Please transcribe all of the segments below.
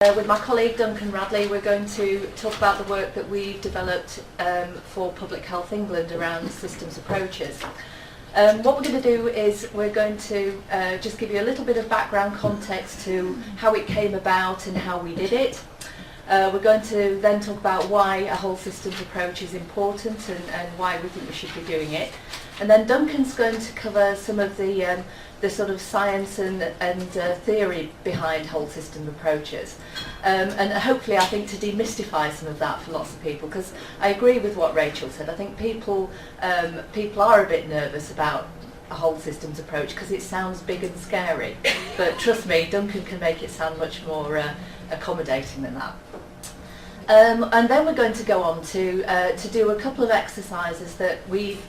With my colleague Duncan Radley, we're going to talk about the work that we've developed for Public Health England around systems approaches. What we're going to do is we're going to just give you a little bit of background context to how it came about and how we did it. We're going to then talk about why a whole systems approach is important and why we think we should be doing it. And then Duncan's going to cover some of the sort of science and theory behind whole system approaches. And hopefully I think to demystify some of that for lots of people, because I agree with what Rachel said. I think people are a bit nervous about a whole systems approach because it sounds big and scary. But trust me, Duncan can make it sound much more accommodating than that. And then we're going to go on to do a couple of exercises that we've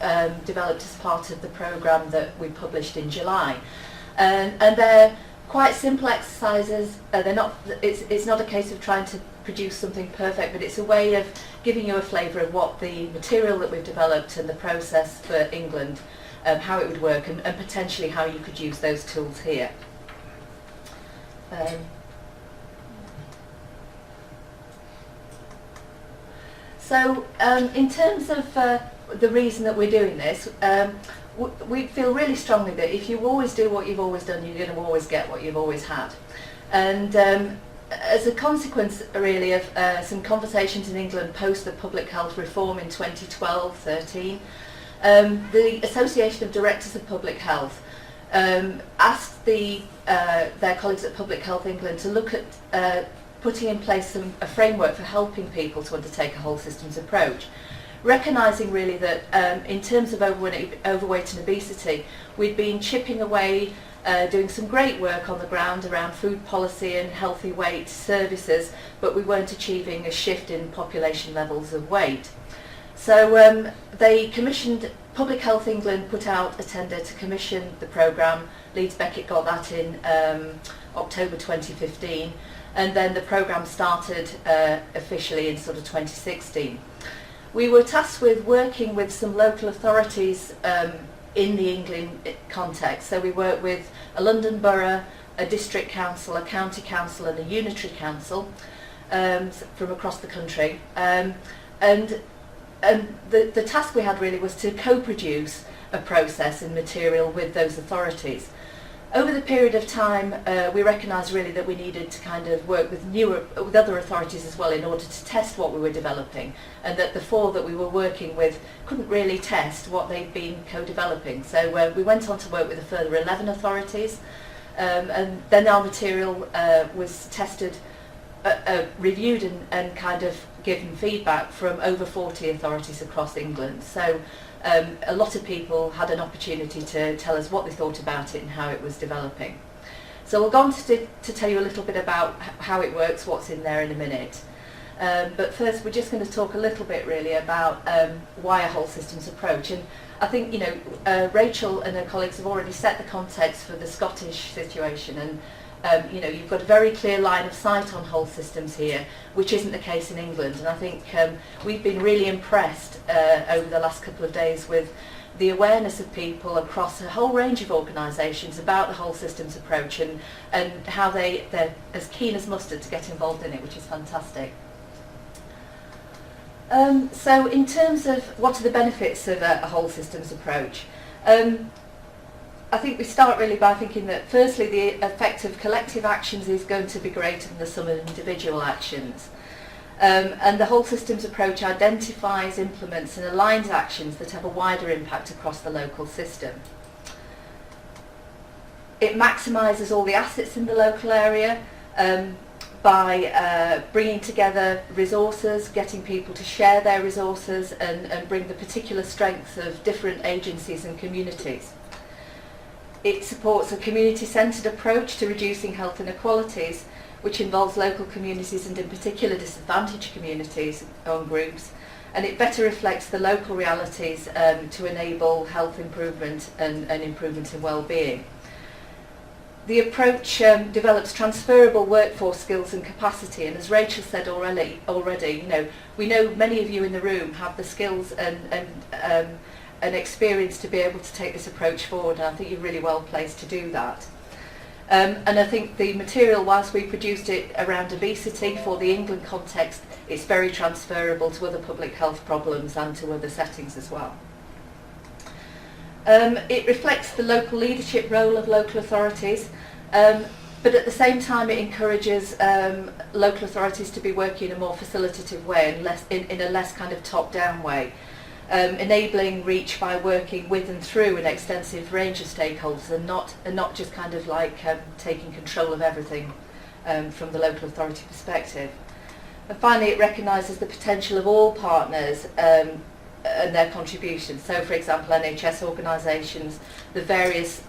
developed as part of the programme that we published in July. And they're quite simple exercises. It's not a case of trying to produce something perfect, but it's a way of giving you a flavour of what the material that we've developed and the process for England, how it would work, and potentially how you could use those tools here. So in terms of the reason that we're doing this, we feel really strongly that if you always do what you've always done, you're going to always get what you've always had. And as a consequence really of some conversations in England post the public health reform in 2012-13, the Association of Directors of Public Health asked their colleagues at Public Health England to look at putting in place a framework for helping people to undertake a whole systems approach, recognising really that in terms of overweight and obesity, we'd been chipping away, doing some great work on the ground around food policy and healthy weight services, but we weren't achieving a shift in population levels of weight. So they commissioned, Public Health England put out a tender to commission the programme. Leeds Beckett got that in October 2015. And then the programme started officially in sort of 2016. We were tasked with working with some local authorities in the England context. So we worked with a London borough, a district council, a county council and a unitary council from across the country. And the task we had really was to co-produce a process and material with those authorities. Over the period of time, we recognised really that we needed to kind of work with other authorities as well in order to test what we were developing, and that the four that we were working with couldn't really test what they'd been co-developing. So we went on to work with a further 11 authorities, and then our material was tested, reviewed and kind of given feedback from over 40 authorities across England. So a lot of people had an opportunity to tell us what they thought about it and how it was developing. So we'll go on to tell you a little bit about how it works, what's in there in a minute. But first we're just going to talk a little bit really about why a whole systems approach. And I think, you know, Rachel and her colleagues have already set the context for the Scottish situation, and you know, you've got a very clear line of sight on whole systems here, which isn't the case in England. And I think we've been really impressed over the last couple of days with the awareness of people across a whole range of organisations about the whole systems approach, and how they're as keen as mustard to get involved in it, which is fantastic. So in terms of what are the benefits of a whole systems approach, I think we start really by thinking that firstly the effect of collective actions is going to be greater than the sum of individual actions. And the whole systems approach identifies, implements and aligns actions that have a wider impact across the local system. It maximises all the assets in the local area by bringing together resources, getting people to share their resources and bring the particular strengths of different agencies and communities. It supports a community-centred approach to reducing health inequalities, which involves local communities and in particular disadvantaged communities or groups, and it better reflects the local realities to enable health improvement and improvement in well-being. The approach develops transferable workforce skills and capacity, and as Rachel said already, you know, we know many of you in the room have the skills and experience to be able to take this approach forward, and I think you're really well placed to do that. And I think the material, whilst we produced it around obesity for the England context, it's very transferable to other public health problems and to other settings as well. It reflects the local leadership role of local authorities, but at the same time it encourages local authorities to be working in a more facilitative way and in a less kind of top-down way, enabling reach by working with and through an extensive range of stakeholders and not just kind of like taking control of everything from the local authority perspective. And finally, it recognises the potential of all partners and their contributions. So, for example, NHS organisations, the various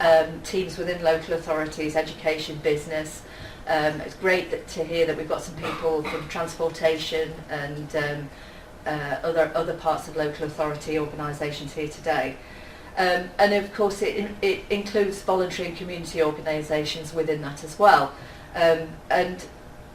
teams within local authorities, education, business. It's great to hear that we've got some people from transportation and other parts of local authority organisations here today. And of course it includes voluntary and community organisations within that as well. And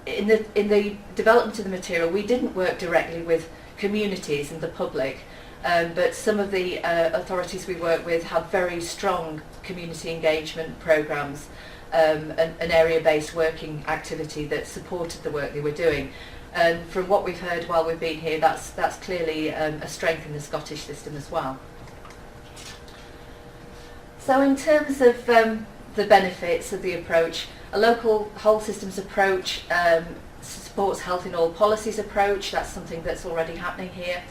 in the development of the material, we didn't work directly with communities and the public, but some of the authorities we work with have very strong community engagement programmes, an area-based working activity that supported the work they were doing. And from what we've heard while we've been here, that's clearly a strength in the Scottish system as well. So in terms of the benefits of the approach, a local whole systems approach supports health in all policies approach. That's something that's already happening here.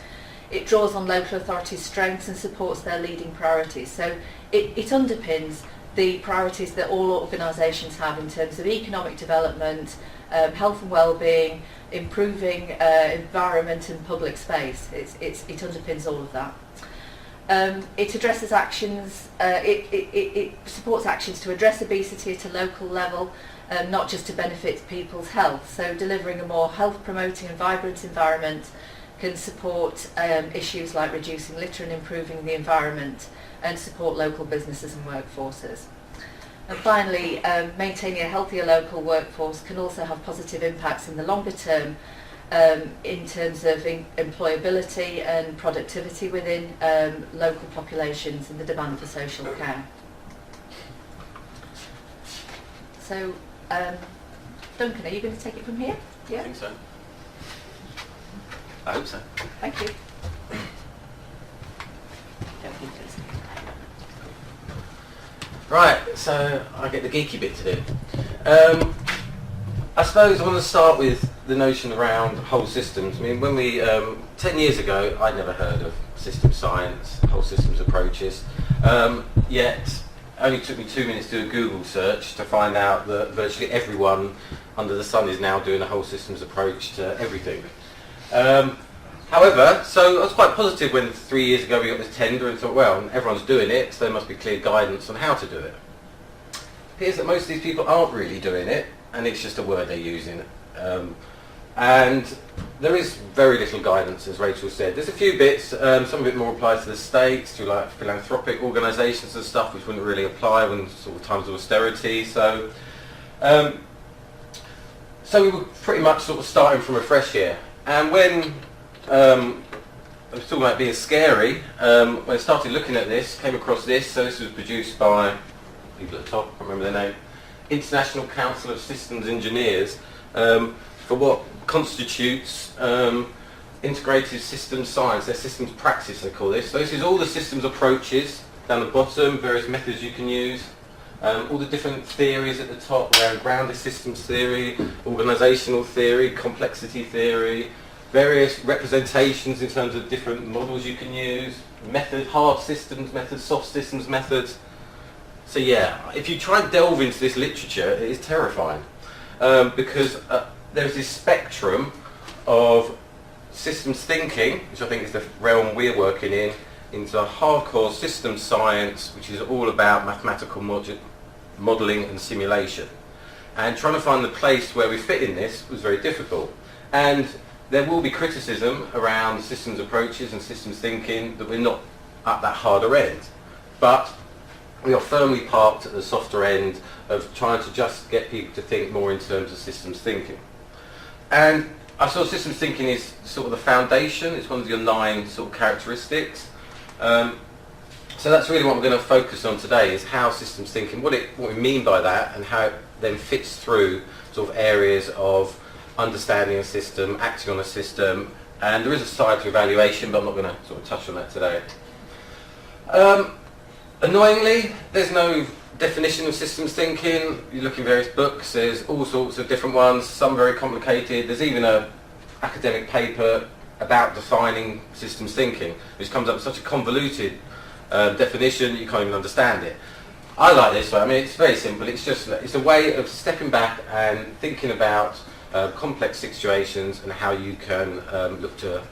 It draws on local authorities' strengths and supports their leading priorities. So it underpins the priorities that all organisations have in terms of economic development, health and well-being, improving environment and public space. It underpins all of that. It addresses actions, it supports actions to address obesity at a local level, not just to benefit people's health. So delivering a more health-promoting and vibrant environment can support issues like reducing litter and improving the environment, and support local businesses and workforces. And finally, maintaining a healthier local workforce can also have positive impacts in the longer term in terms of employability and productivity within local populations and the demand for social care. So, Duncan, are you going to take it from here? Yeah? I think so. I hope so. Thank you. Right, so I get the geeky bit to do. I suppose I want to start with the notion around whole systems. I mean, when we, 10 years ago, I'd never heard of system science, whole systems approaches, yet only took me 2 minutes to do a Google search to find out that virtually everyone under the sun is now doing a whole systems approach to everything. However, so I was quite positive when 3 years ago we got this tender and thought, well, everyone's doing it, so there must be clear guidance on how to do it. It appears that most of these people aren't really doing it, and it's just a word they're using. And there is very little guidance, as Rachel said. There's a few bits, some of it more applies to the states, to like philanthropic organisations and stuff, which wouldn't really apply when sort of times of austerity. So we were pretty much sort of starting from afresh here. And when I was talking about being scary, when I started looking at this, came across this. So this was produced by people at the top, I can't remember their name, International Council of Systems Engineers, for what constitutes integrated systems science, their systems practice they call this. So this is all the systems approaches down the bottom, various methods you can use, all the different theories at the top around grounded systems theory, organisational theory, complexity theory, various representations in terms of different models you can use, method, hard systems methods, soft systems methods. So yeah, if you try and delve into this literature, it is terrifying because there's this spectrum of systems thinking, which I think is the realm we're working in, into hardcore systems science, which is all about mathematical modelling and simulation. And trying to find the place where we fit in this was very difficult. And there will be criticism around systems approaches and systems thinking that we're not at that harder end. But we are firmly parked at the softer end of trying to just get people to think more in terms of systems thinking. And I saw systems thinking is sort of the foundation. It's one of your 9 sort of characteristics. So that's really what we're going to focus on today, is how systems thinking, what we mean by that, and how it then fits through sort of areas of understanding a system, acting on a system, and there is a side to evaluation, but I'm not going to sort of touch on that today. Annoyingly, there's no definition of systems thinking. You look in various books, there's all sorts of different ones, some very complicated. There's even an academic paper about defining systems thinking, which comes up with such a convoluted definition you can't even understand it. I like this way. I mean, it's very simple. It's a way of stepping back and thinking about complex situations and how you can look to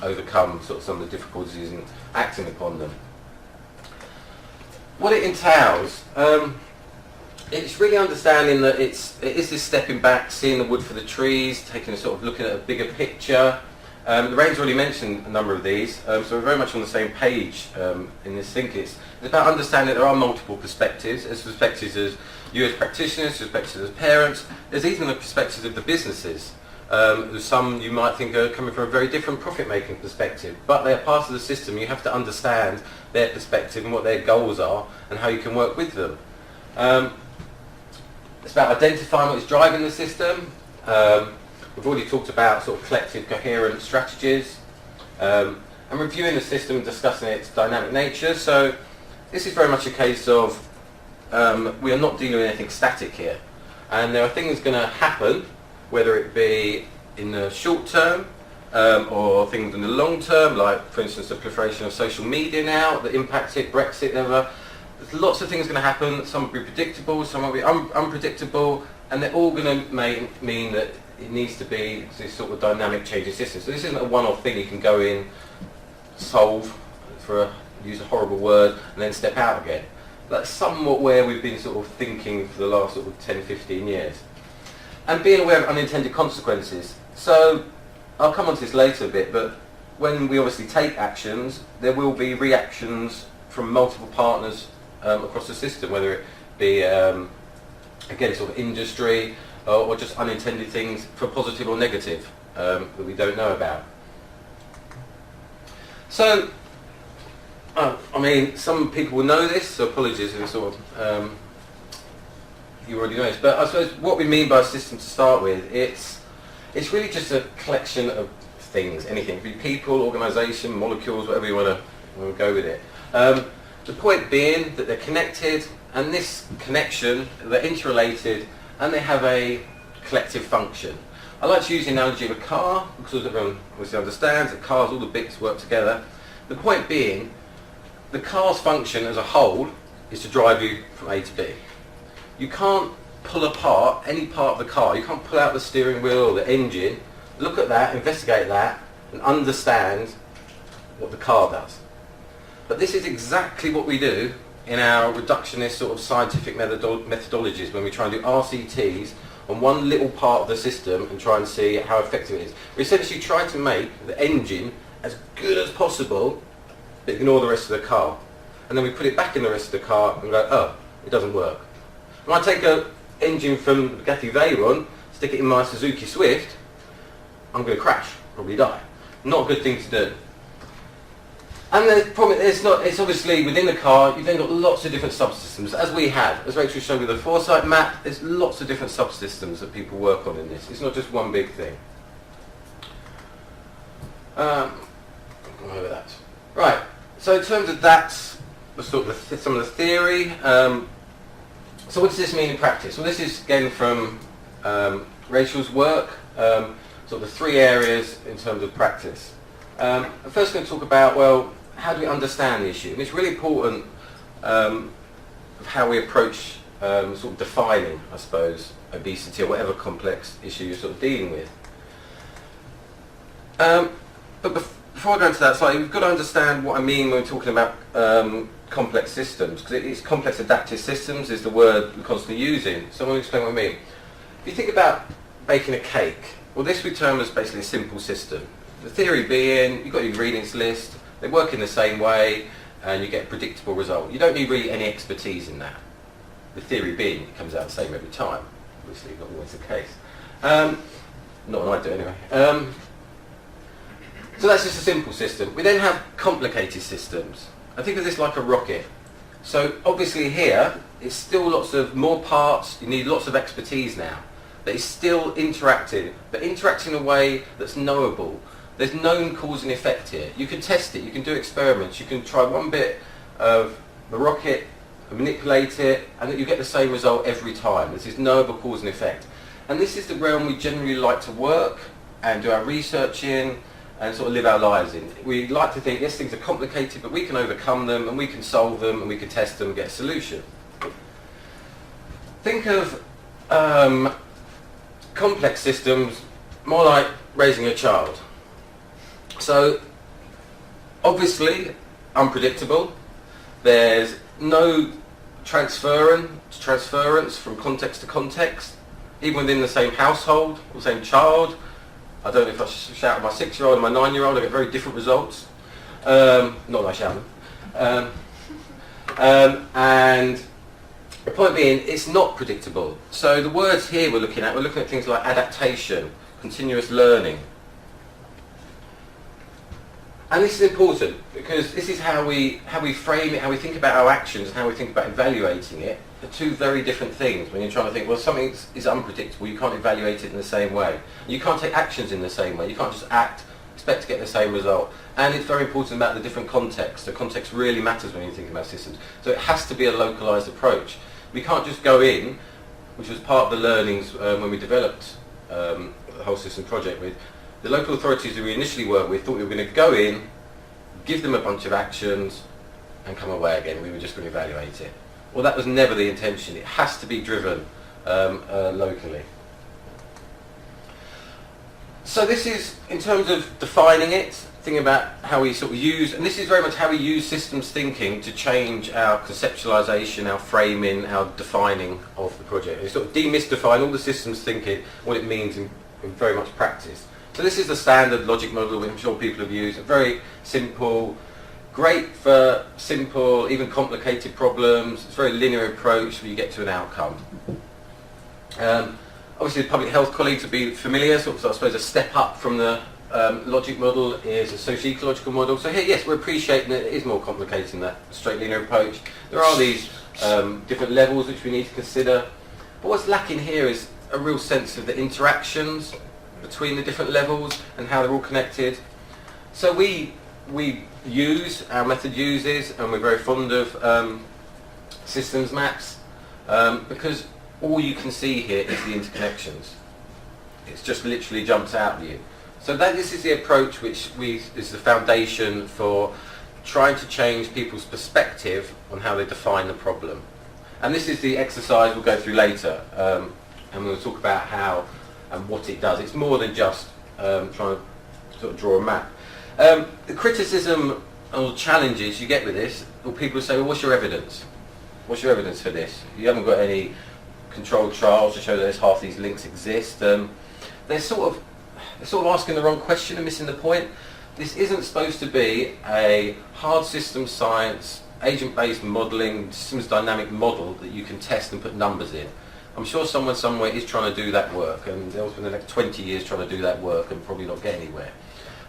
overcome sort of some of the difficulties in acting upon them. What it entails, it's really understanding that it is this stepping back, seeing the wood for the trees, taking a sort of looking at a bigger picture. Lorraine's already mentioned a number of these, so we're very much on the same page in this thinking. It's about understanding there are multiple perspectives. There's perspectives as you as practitioners, perspectives as parents. There's even the perspectives of the businesses. There's some you might think are coming from a very different profit-making perspective, but they're part of the system. You have to understand their perspective and what their goals are and how you can work with them. It's about identifying what is driving the system. We've already talked about sort of collective, coherent strategies, and reviewing the system and discussing its dynamic nature. So this is very much a case of we are not dealing with anything static here, and there are things going to happen, whether it be in the short term or things in the long term, like for instance the proliferation of social media now that impacts it, Brexit, whatever. There's lots of things going to happen. Some will be predictable, some will be unpredictable, and they're all going to mean that it needs to be this sort of dynamic changing system. So this isn't a one-off thing you can go in, solve, use a horrible word, and then step out again. That's somewhat where we've been sort of thinking for the last sort of 10, 15 years. And being aware of unintended consequences. So I'll come on to this later a bit, but when we obviously take actions, there will be reactions from multiple partners across the system, whether it be, again, sort of industry, or just unintended things for positive or negative that we don't know about. So, I mean, some people will know this, so apologies if sort of you already know this. But I suppose what we mean by a system to start with, it's really just a collection of things, anything. It could be people, organisation, molecules, whatever you want to go with it. The point being that they're connected, and this connection, they're interrelated, and they have a collective function. I like to use the analogy of a car, because everyone obviously understands that cars, all the bits work together. The point being, the car's function as a whole is to drive you from A to B. You can't pull apart any part of the car. You can't pull out the steering wheel or the engine, look at that, investigate that, and understand what the car does. But this is exactly what we do in our reductionist sort of scientific methodologies when we try and do RCTs on one little part of the system and try and see how effective it is. We essentially try to make the engine as good as possible, but ignore the rest of the car. And then we put it back in the rest of the car and go, oh, it doesn't work. When I take an engine from the Bugatti Veyron, stick it in my Suzuki Swift, I'm going to crash, probably die. Not a good thing to do. And the problem is, it's obviously within the car, you've then got lots of different subsystems, as we have. As Rachel showed with the foresight map, there's lots of different subsystems that people work on in this. It's not just one big thing. I'll go over that. Right, so in terms of that, sort of some of the theory. So what does this mean in practice? Well, this is again from Rachel's work, sort of the three areas in terms of practice. I'm first going to talk about, well, how do we understand the issue? And it's really important of how we approach sort of defining, I suppose, obesity or whatever complex issue you're sort of dealing with. But before I go into that slightly, we've got to understand what I mean when we're talking about complex systems, because it's complex adaptive systems is the word we're constantly using. So I want to explain what I mean. If you think about baking a cake, well, this we term as basically a simple system. The theory being, you've got your ingredients list, they work in the same way, and you get a predictable result. You don't need really any expertise in that. The theory being, it comes out the same every time. Obviously, not always the case. Not when I do anyway. So that's just a simple system. We then have complicated systems. And think of this like a rocket. So obviously here, it's still lots of more parts, you need lots of expertise now. But it's still interactive, but interacting in a way that's knowable. There's known cause and effect here. You can test it, you can do experiments, you can try one bit of the rocket, manipulate it, and you get the same result every time. This is knowable cause and effect. And this is the realm we generally like to work and do our research in and sort of live our lives in. We like to think, yes, things are complicated, but we can overcome them and we can solve them and we can test them and get a solution. Think of complex systems more like raising a child. So obviously unpredictable. There's no transference from context to context, even within the same household or the same child. I don't know if I shout at my 6-year-old and my 9-year-old, I get very different results. Not that I shout them. And the point being, it's not predictable. So the words here we're looking at things like adaptation, continuous learning. And this is important because this is how we frame it, how we think about our actions, and how we think about evaluating it. Are two very different things. When you're trying to think, well, something is unpredictable, you can't evaluate it in the same way. You can't take actions in the same way. You can't just act, expect to get the same result. And it's very important about the different context. The context really matters when you think about systems. So it has to be a localized approach. We can't just go in, which was part of the learnings when we developed the whole system project with the local authorities that we initially worked with. Thought we were going to go in, give them a bunch of actions, and come away again. We were just going to evaluate it. Well, that was never the intention. It has to be driven locally. So this is, in terms of defining it, thinking about how we sort of use, and this is very much how we use systems thinking to change our conceptualization, our framing, our defining of the project. We sort of demystifying all the systems thinking, what it means in very much practice. So this is the standard logic model which I'm sure people have used. Very simple, great for simple, even complicated problems. It's a very linear approach where you get to an outcome. Obviously the public health colleagues will be familiar, so I suppose a step up from the logic model is a socio-ecological model. So here, yes, we're appreciating that it is more complicated than that straight linear approach. There are these different levels which we need to consider. But what's lacking here is a real sense of the interactions between the different levels and how they're all connected. So we use, our method uses, and we're very fond of systems maps because all you can see here is the interconnections. It just literally jumps out at you. So this is the approach which is the foundation for trying to change people's perspective on how they define the problem. And this is the exercise we'll go through later, and we'll talk about how and what it does. It's more than just trying to sort of draw a map. The criticism or challenges you get with this, or people say, well, what's your evidence? What's your evidence for this? You haven't got any controlled trials to show that half these links exist. They're sort of asking the wrong question and missing the point. This isn't supposed to be a hard systems science, agent-based modelling, systems dynamic model that you can test and put numbers in. I'm sure someone somewhere is trying to do that work, and they'll spend the next 20 years trying to do that work and probably not get anywhere.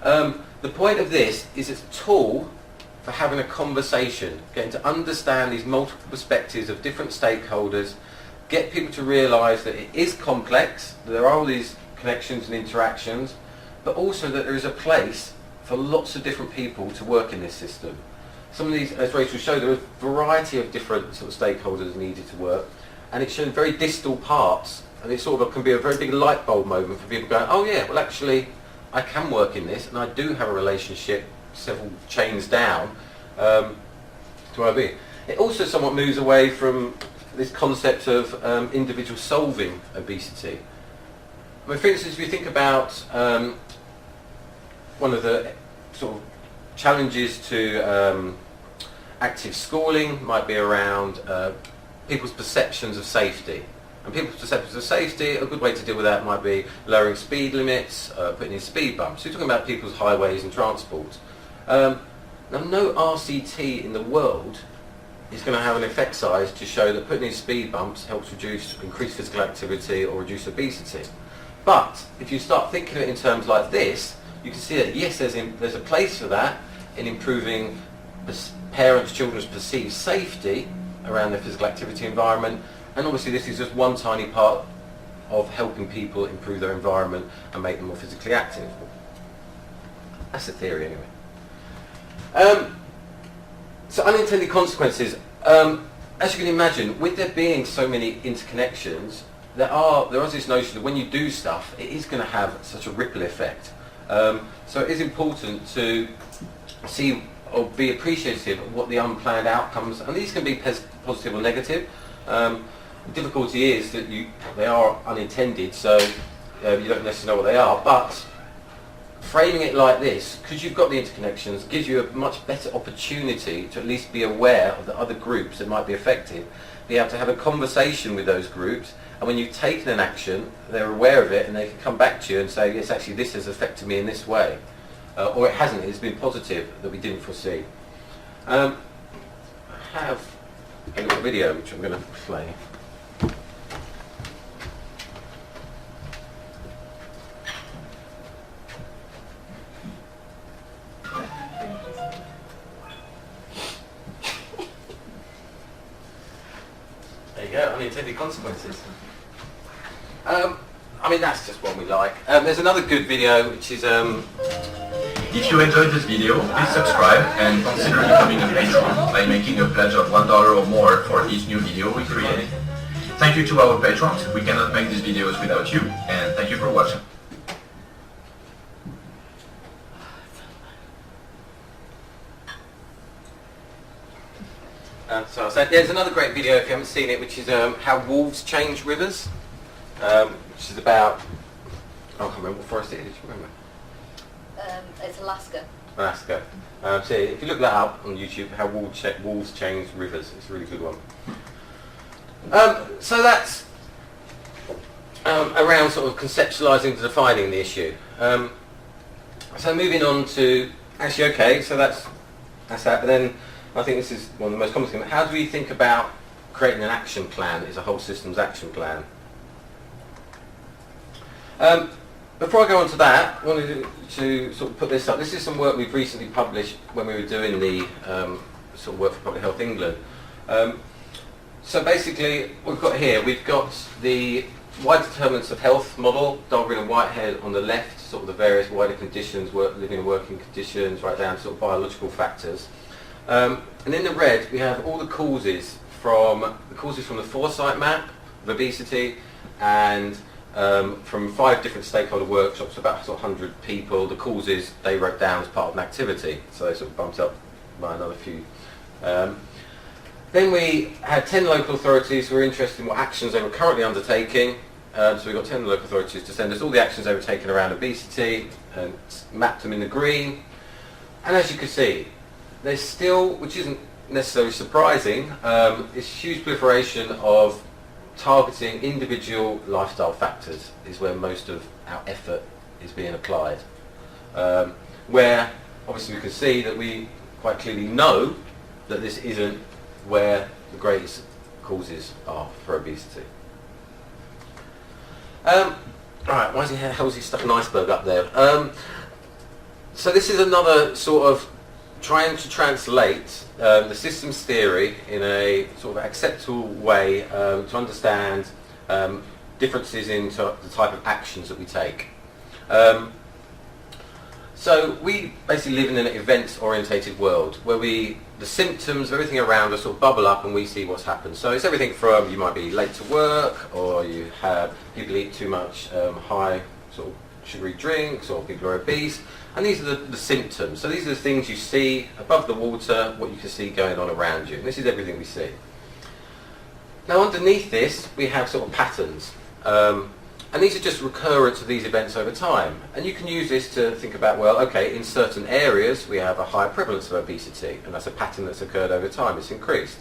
The point of this is it's a tool for having a conversation, getting to understand these multiple perspectives of different stakeholders, get people to realise that it is complex, that there are all these connections and interactions, but also that there is a place for lots of different people to work in this system. Some of these, as Rachel showed, there are a variety of different sort of stakeholders needed to work, and it showed very distal parts, and it sort of can be a very big light bulb moment for people going, oh yeah, well actually I can work in this, and I do have a relationship several chains down to IB. It also somewhat moves away from this concept of individual solving obesity. I mean, for instance, if you think about one of the sort of challenges to active schooling might be around people's perceptions of safety. And people's perceptions of safety, a good way to deal with that might be lowering speed limits, putting in speed bumps. So you're talking about people's highways and transport. Now, no RCT in the world is going to have an effect size to show that putting in speed bumps helps increase physical activity or reduce obesity. But if you start thinking of it in terms like this, you can see that yes, there's a place for that in improving parents, children's perceived safety around their physical activity environment, and obviously this is just one tiny part of helping people improve their environment and make them more physically active. That's the theory anyway. So unintended consequences. As you can imagine, with there being so many interconnections, there is this notion that when you do stuff, it is going to have such a ripple effect. So it is important to see or be appreciative of what the unplanned outcomes, and these can be positive or negative. The difficulty is that they are unintended, so you don't necessarily know what they are, but framing it like this, because you've got the interconnections, gives you a much better opportunity to at least be aware of the other groups that might be affected, be able to have a conversation with those groups, and when you've taken an action, they're aware of it and they can come back to you and say, yes, actually this has affected me in this way. Or it hasn't, it's been positive that we didn't foresee. I have a little video which I'm going to play. There you go, unintended consequences. I mean, that's just one we like. There's another good video which is... If you enjoyed this video, please subscribe and consider becoming a patron by making a pledge of $1 or more for each new video we create. Thank you to our patrons. We cannot make these videos without you, and thank you for watching. So I said, there's another great video if you haven't seen it, which is how wolves change rivers, which is about, I can't remember what forest it is, do you remember? It's Alaska. Alaska. So if you look that up on YouTube, how wolves change rivers, it's a really good one. So that's around sort of conceptualising and defining the issue. So moving on to, actually okay, so that's that, but then I think this is one of the most common things. How do we think about creating an action plan? Is a whole systems action plan. Before I go on to that, I wanted to sort of put this up. This is some work we've recently published when we were doing the sort of work for Public Health England. So basically, what we've got here, we've got the wide determinants of health model, Darwin and Whitehead on the left, sort of the various wider conditions, living and working conditions, right down to sort of biological factors. And in the red, we have all the causes from the foresight map of obesity, and from 5 different stakeholder workshops, about sort of 100 people, the causes they wrote down as part of an activity, so they sort of bumped up by another few. Then we had 10 local authorities who were interested in what actions they were currently undertaking. So we got 10 local authorities to send us all the actions they were taking around obesity and mapped them in the green. And as you can see, there's still, which isn't necessarily surprising, this huge proliferation of targeting individual lifestyle factors is where most of our effort is being applied. Where obviously we can see that we quite clearly know that this isn't where the greatest causes are for obesity. Right, why is how is he stuck an iceberg up there? So this is another sort of trying to translate the systems theory in a sort of acceptable way to understand differences in the type of actions that we take. So we basically live in an events-orientated world where the symptoms, everything around us sort of bubble up and we see what's happened. So it's everything from you might be late to work, or you have people eat too much high sort of sugary drinks, or people are obese, and these are the symptoms. So these are the things you see above the water, what you can see going on around you. And this is everything we see. Now underneath this we have sort of patterns. And these are just recurrence of these events over time. And you can use this to think about, well, okay, in certain areas we have a higher prevalence of obesity, and that's a pattern that's occurred over time, it's increased.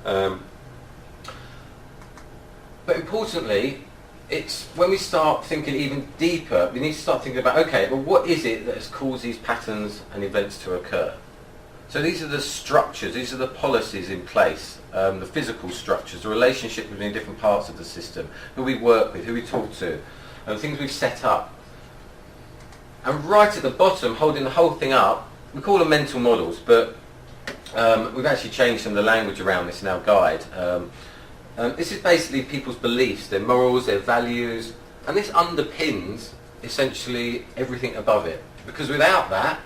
But importantly, it's when we start thinking even deeper, we need to start thinking about, okay, well what is it that has caused these patterns and events to occur? So these are the structures, these are the policies in place, the physical structures, the relationship between different parts of the system, who we work with, who we talk to, and things we've set up. And right at the bottom, holding the whole thing up, we call them mental models, but we've actually changed some of the language around this in our guide. This is basically people's beliefs, their morals, their values, and this underpins essentially everything above it. Because without that,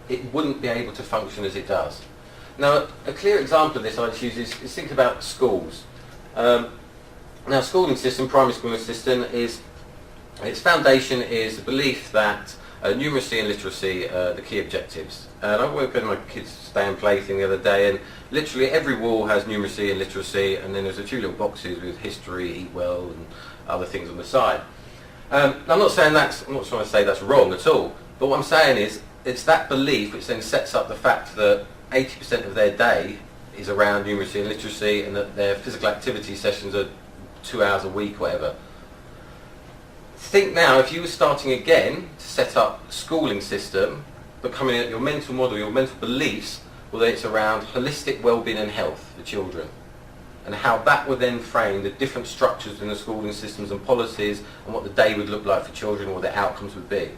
it wouldn't be able to function as it does. Now, a clear example of this I just use is think about schools. Now, schooling system, primary schooling system, its foundation is the belief that numeracy and literacy are the key objectives. And I worked with my kids' stay and play thing the other day, and literally every wall has numeracy and literacy, and then there's a few little boxes with history, eat well, and other things on the side. Now, I'm not trying to say that's wrong at all, but what I'm saying is it's that belief which then sets up the fact that 80% of their day is around numeracy and literacy, and that their physical activity sessions are 2 hours a week, whatever. Think now, if you were starting again to set up a schooling system, but coming at your mental model, your mental beliefs, well, it's around holistic well-being and health for children, and how that would then frame the different structures in the schooling systems and policies, and what the day would look like for children, or what the outcomes would be.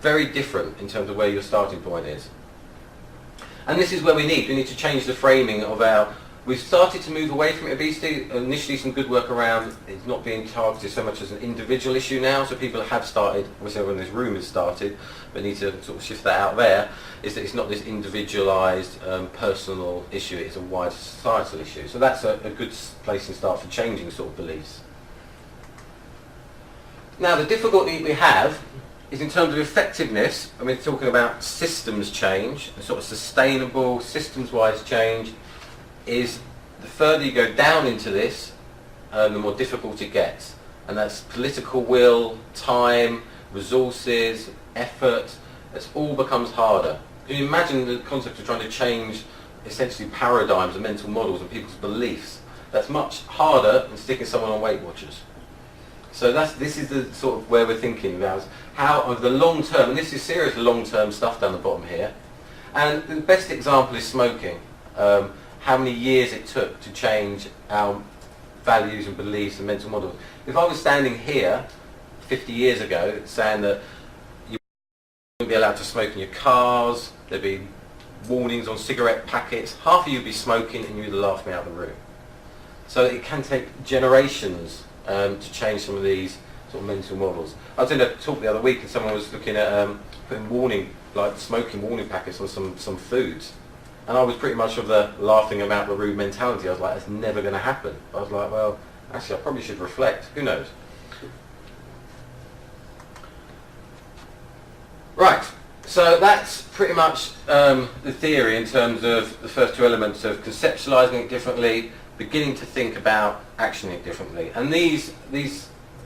Very different in terms of where your starting point is. And this is where we need to change the framing of our... We've started to move away from obesity. Initially some good work around it's not being targeted so much as an individual issue now, so people have started, obviously everyone in this room has started, but need to sort of shift that out there, is that it's not this individualised personal issue, it's a wider societal issue. So that's a good place to start for changing sort of beliefs. Now the difficulty we have is in terms of effectiveness. I mean, talking about systems change, and sort of sustainable systems-wise change, is the further you go down into this, the more difficult it gets. And that's political will, time, resources, effort. It all becomes harder. Can you imagine the concept of trying to change essentially paradigms and mental models and people's beliefs? That's much harder than sticking someone on Weight Watchers. So this is the sort of where we're thinking about how over the long term, and this is serious long-term stuff down the bottom here. And the best example is smoking. How many years it took to change our values and beliefs and mental models. If I was standing here 50 years ago saying that you wouldn't be allowed to smoke in your cars, there'd be warnings on cigarette packets, half of you would be smoking and you'd laugh me out of the room. So it can take generations to change some of these sort of mental models. I was in a talk the other week and someone was looking at putting smoking warning packets on some foods. And I was pretty much of the laughing about the room mentality. I was like, that's never going to happen. I was like, well, actually I probably should reflect. Who knows? Right. So that's pretty much the theory in terms of the first two elements of conceptualising it differently, beginning to think about actioning it differently. And these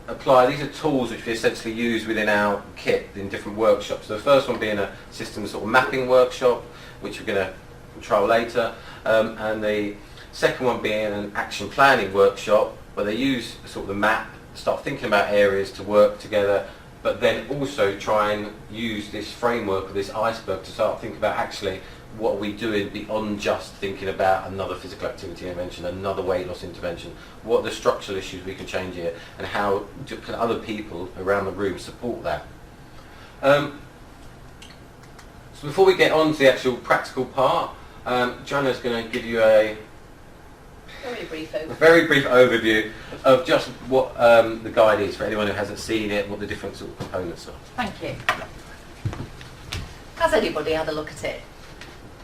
are tools which we essentially use within our kit in different workshops. So the first one being a systems sort of mapping workshop, which we're going to trial later, and the second one being an action planning workshop where they use sort of the map, start thinking about areas to work together, but then also try and use this framework of this iceberg to start thinking about actually what are we doing beyond just thinking about another physical activity intervention, another weight loss intervention, what are the structural issues we can change here, and how can other people around the room support that. So before we get on to the actual practical part, Joanna's going to give you a very brief overview of just what the guide is for anyone who hasn't seen it, what the different sort of components are. Thank you. Has anybody had a look at it?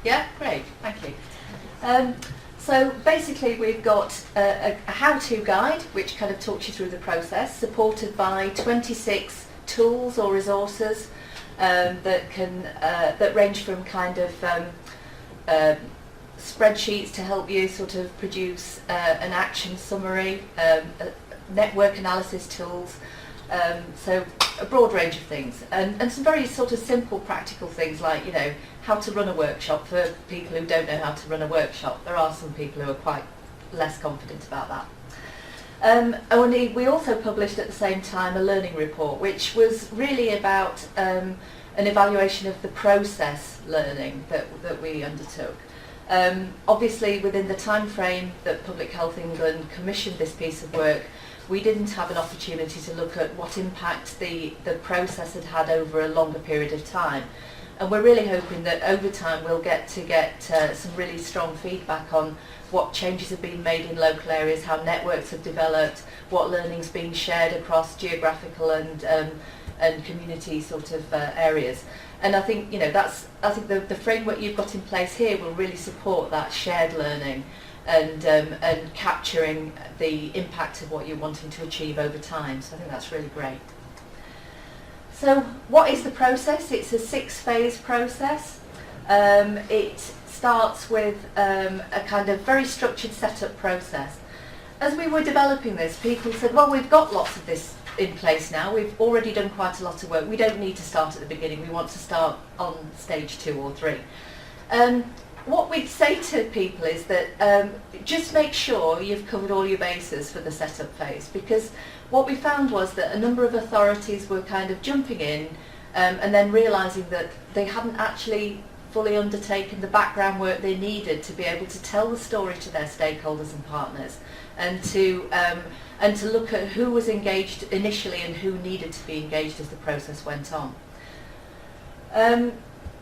Yeah, great, thank you. So basically we've got a how-to guide which kind of talks you through the process, supported by 26 tools or resources that range from kind of spreadsheets to help you sort of produce an action summary, network analysis tools, so a broad range of things, and some very sort of simple practical things like, you know, how to run a workshop for people who don't know how to run a workshop. There are some people who are quite less confident about that. Only we also published at the same time a learning report which was really about an evaluation of the process learning that we undertook. Obviously within the time frame that Public Health England commissioned this piece of work, we didn't have an opportunity to look at what impact the process had had over a longer period of time. And we're really hoping that over time we'll get some really strong feedback on what changes have been made in local areas, how networks have developed, what learning's being shared across geographical and community sort of areas. And I think the framework you've got in place here will really support that shared learning and capturing the impact of what you're wanting to achieve over time. So I think that's really great. So what is the process? It's a 6-phase process. It starts with a kind of very structured setup process. As we were developing this, people said, well, we've got lots of this in place now. We've already done quite a lot of work. We don't need to start at the beginning. We want to start on stage 2 or 3. What we'd say to people is that just make sure you've covered all your bases for the setup phase, because what we found was that a number of authorities were kind of jumping in and then realising that they hadn't actually fully undertaken the background work they needed to be able to tell the story to their stakeholders and partners, and to look at who was engaged initially and who needed to be engaged as the process went on.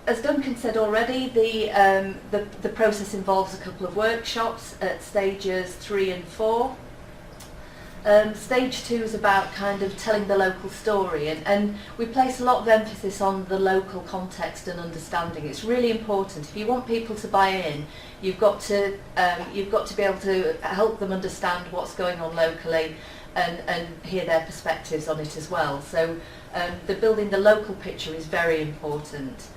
As Duncan said already, the process involves a couple of workshops at stages 3 and 4. Stage 2 is about kind of telling the local story, and we place a lot of emphasis on the local context and understanding. It's really important. If you want people to buy in, you've got to be able to help them understand what's going on locally and hear their perspectives on it as well. So building the local picture is very important.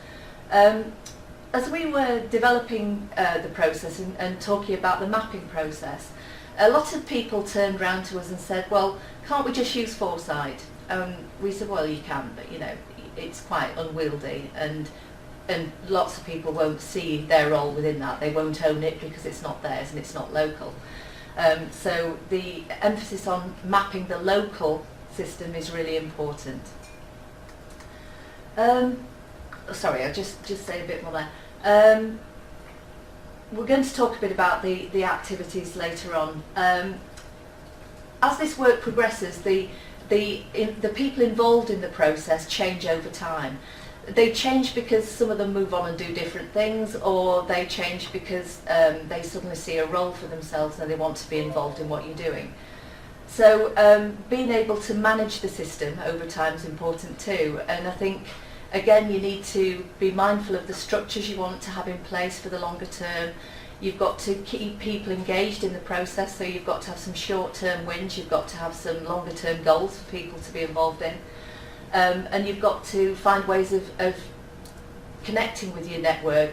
As we were developing the process and talking about the mapping process, a lot of people turned around to us and said, well, can't we just use foresight? We said, well, you can, but it's quite unwieldy, and lots of people won't see their role within that. They won't own it because it's not theirs and it's not local. So the emphasis on mapping the local system is really important. Sorry, I'll just say a bit more there. We're going to talk a bit about the activities later on. As this work progresses, the people involved in the process change over time. They change because some of them move on and do different things, or they change because they suddenly see a role for themselves and they want to be involved in what you're doing. So being able to manage the system over time is important too, and I think again, you need to be mindful of the structures you want to have in place for the longer term. You've got to keep people engaged in the process, so you've got to have some short-term wins, you've got to have some longer-term goals for people to be involved in. And you've got to find ways of connecting with your network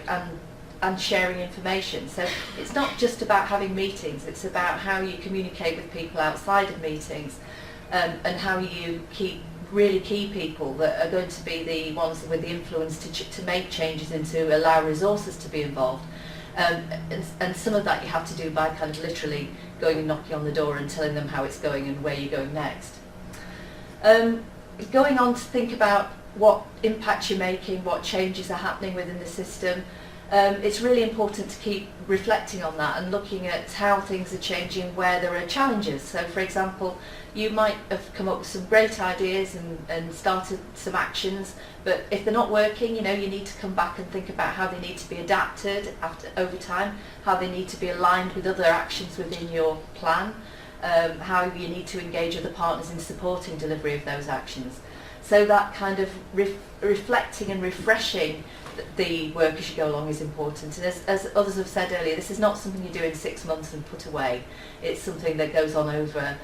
and sharing information. So it's not just about having meetings, it's about how you communicate with people outside of meetings, and how you keep really key people that are going to be the ones with the influence to make changes and to allow resources to be involved. And some of that you have to do by kind of literally going and knocking on the door and telling them how it's going and where you're going next. Going on to think about what impact you're making, what changes are happening within the system. It's really important to keep reflecting on that and looking at how things are changing where there are challenges. So for example, you might have come up with some great ideas and started some actions, but if they're not working, you need to come back and think about how they need to be adapted over time, how they need to be aligned with other actions within your plan, how you need to engage other partners in supporting delivery of those actions. So that kind of reflecting and refreshing the work as you go along is important. And as others have said earlier, this is not something you do in 6 months and put away. It's something that goes on over,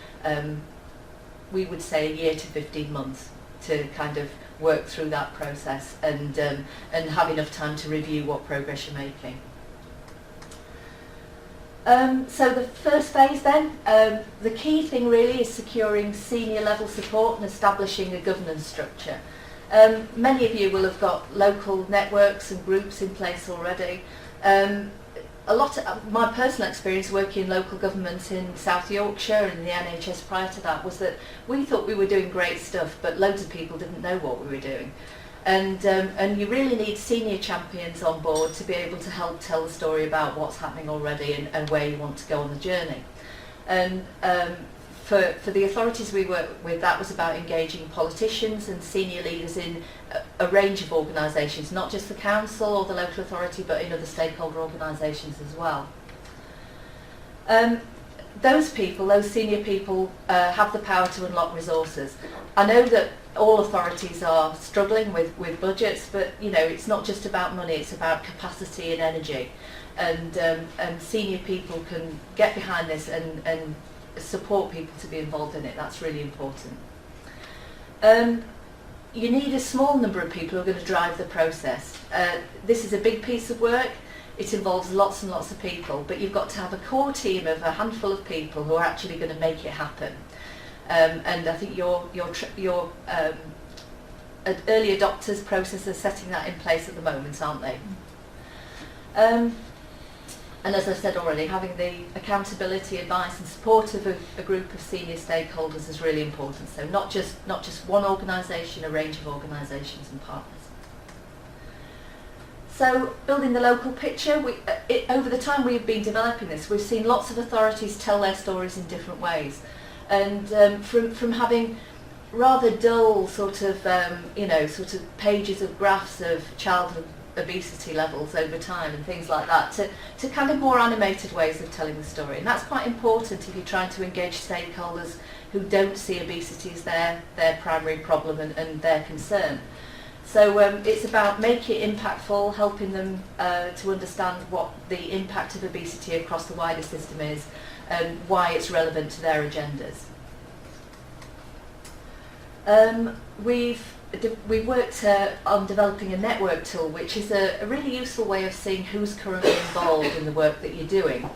we would say, a year to 15 months to kind of work through that process and have enough time to review what progress you're making. So the first phase then, the key thing really is securing senior level support and establishing a governance structure. Many of you will have got local networks and groups in place already. A lot of my personal experience working in local government in South Yorkshire and the NHS prior to that was that we thought we were doing great stuff, but loads of people didn't know what we were doing. And you really need senior champions on board to be able to help tell the story about what's happening already and where you want to go on the journey. And for the authorities we work with, that was about engaging politicians and senior leaders in a range of organisations, not just the council or the local authority, but in other stakeholder organisations as well. Those people, those senior people, have the power to unlock resources. I know that all authorities are struggling with budgets, but you know, it's not just about money, it's about capacity and energy. And senior people can get behind this and support people to be involved in it. That's really important. You need a small number of people who are going to drive the process. This is a big piece of work. It involves lots and lots of people, but you've got to have a core team of a handful of people who are actually going to make it happen. And I think your early adopters process are setting that in place at the moment, aren't they? And as I said already, having the accountability, advice and support of a group of senior stakeholders is really important. So not just one organisation, a range of organisations and partners. So building the local picture, over the time we've been developing this, we've seen lots of authorities tell their stories in different ways. And from having rather dull sort of pages of graphs of childhood obesity levels over time and things like that, to kind of more animated ways of telling the story. And that's quite important if you're trying to engage stakeholders who don't see obesity as their primary problem and their concern. So it's about making it impactful, helping them to understand what the impact of obesity across the wider system is and why it's relevant to their agendas. We've worked on developing a network tool, which is a really useful way of seeing who's currently involved in the work that you're doing,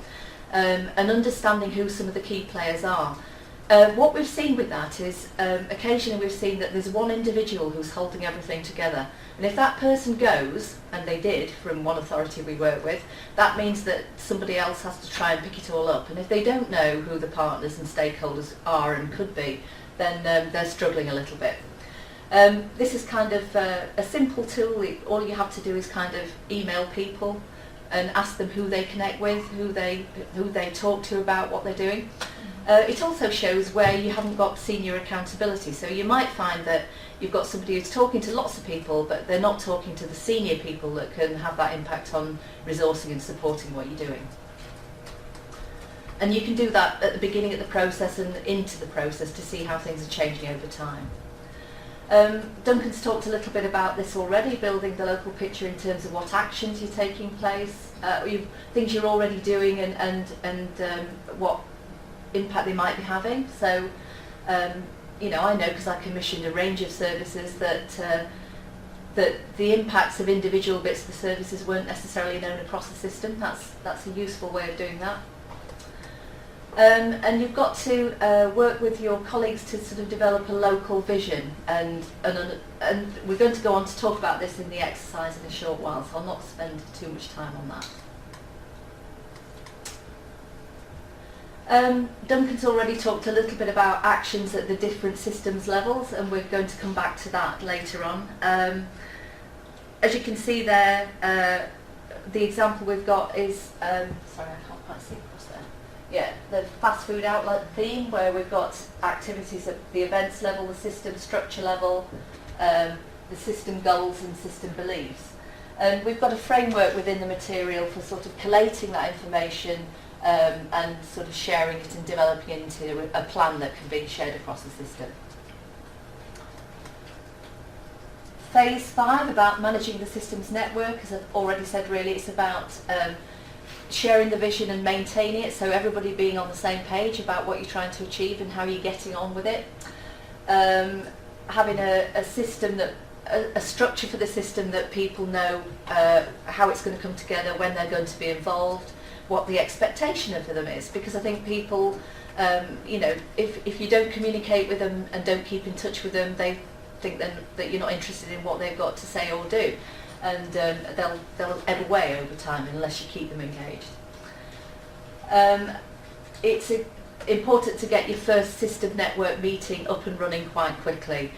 and understanding who some of the key players are. What we've seen with that is occasionally we've seen that there's one individual who's holding everything together, and if that person goes, and they did from one authority we work with, that means that somebody else has to try and pick it all up, and if they don't know who the partners and stakeholders are and could be, then they're struggling a little bit. This is kind of a simple tool. All you have to do is kind of email people and ask them who they connect with, who they talk to about what they're doing. It also shows where you haven't got senior accountability. So you might find that you've got somebody who's talking to lots of people, but they're not talking to the senior people that can have that impact on resourcing and supporting what you're doing. And you can do that at the beginning of the process and into the process to see how things are changing over time. Duncan's talked a little bit about this already, building the local picture in terms of what actions you're taking place, things you're already doing and what impact they might be having. So, you know, I know because I commissioned a range of services that the impacts of individual bits of the services weren't necessarily known across the system. That's a useful way of doing that. And you've got to work with your colleagues to sort of develop a local vision, and we're going to go on to talk about this in the exercise in a short while, so I'll not spend too much time on that. Duncan's already talked a little bit about actions at the different systems levels, and we're going to come back to that later on. As you can see there, the example we've got is, sorry, I can't quite see across there. Yeah, the fast food outlet theme, where we've got activities at the events level, the system structure level, the system goals and system beliefs. And we've got a framework within the material for sort of collating that information and sort of sharing it and developing it into a plan that can be shared across the system. Phase 5, about managing the systems network, as I've already said, really it's about sharing the vision and maintaining it, so everybody being on the same page about what you're trying to achieve and how you're getting on with it. Having a system that, a structure for the system that people know how it's going to come together, when they're going to be involved, what the expectation of them is, because I think people, you know, if you don't communicate with them and don't keep in touch with them, they think then that you're not interested in what they've got to say or do, and they'll ebb away over time unless you keep them engaged. It's important to get your first system network meeting up and running quite quickly.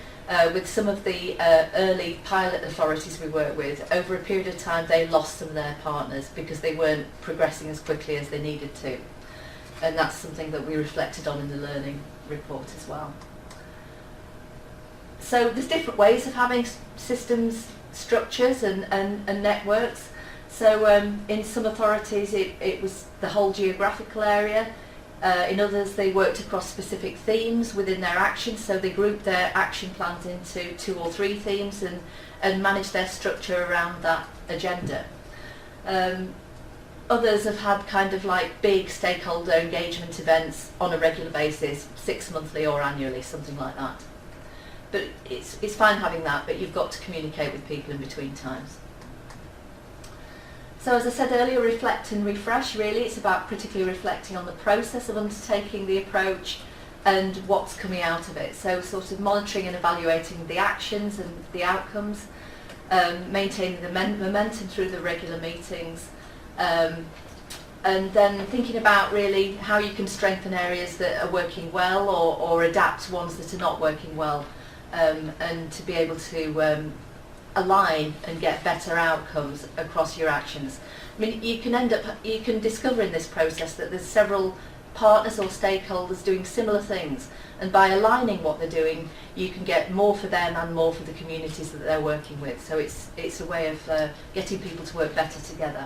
With some of the early pilot authorities we work with, over a period of time they lost some of their partners because they weren't progressing as quickly as they needed to. that's something that we reflected on in the learning report as well. So there's different ways of having systems, structures and networks. So in some authorities it was the whole geographical area. In others they worked across specific themes within their actions, so they grouped their action plans into 2 or 3 themes and managed their structure around that agenda. Others have had kind of like big stakeholder engagement events on a regular basis, 6 monthly or annually, something like that. But it's fine having that, but you've got to communicate with people in between times. So as I said earlier, reflect and refresh, really it's about critically reflecting on the process of undertaking the approach and what's coming out of it. So sort of monitoring and evaluating the actions and the outcomes, maintaining the momentum through the regular meetings, and then thinking about really how you can strengthen areas that are working well or adapt ones that are not working well, and to be able to align and get better outcomes across your actions. I mean, you can discover in this process that there's several partners or stakeholders doing similar things, and by aligning what they're doing you can get more for them and more for the communities that they're working with. So it's a way of getting people to work better together.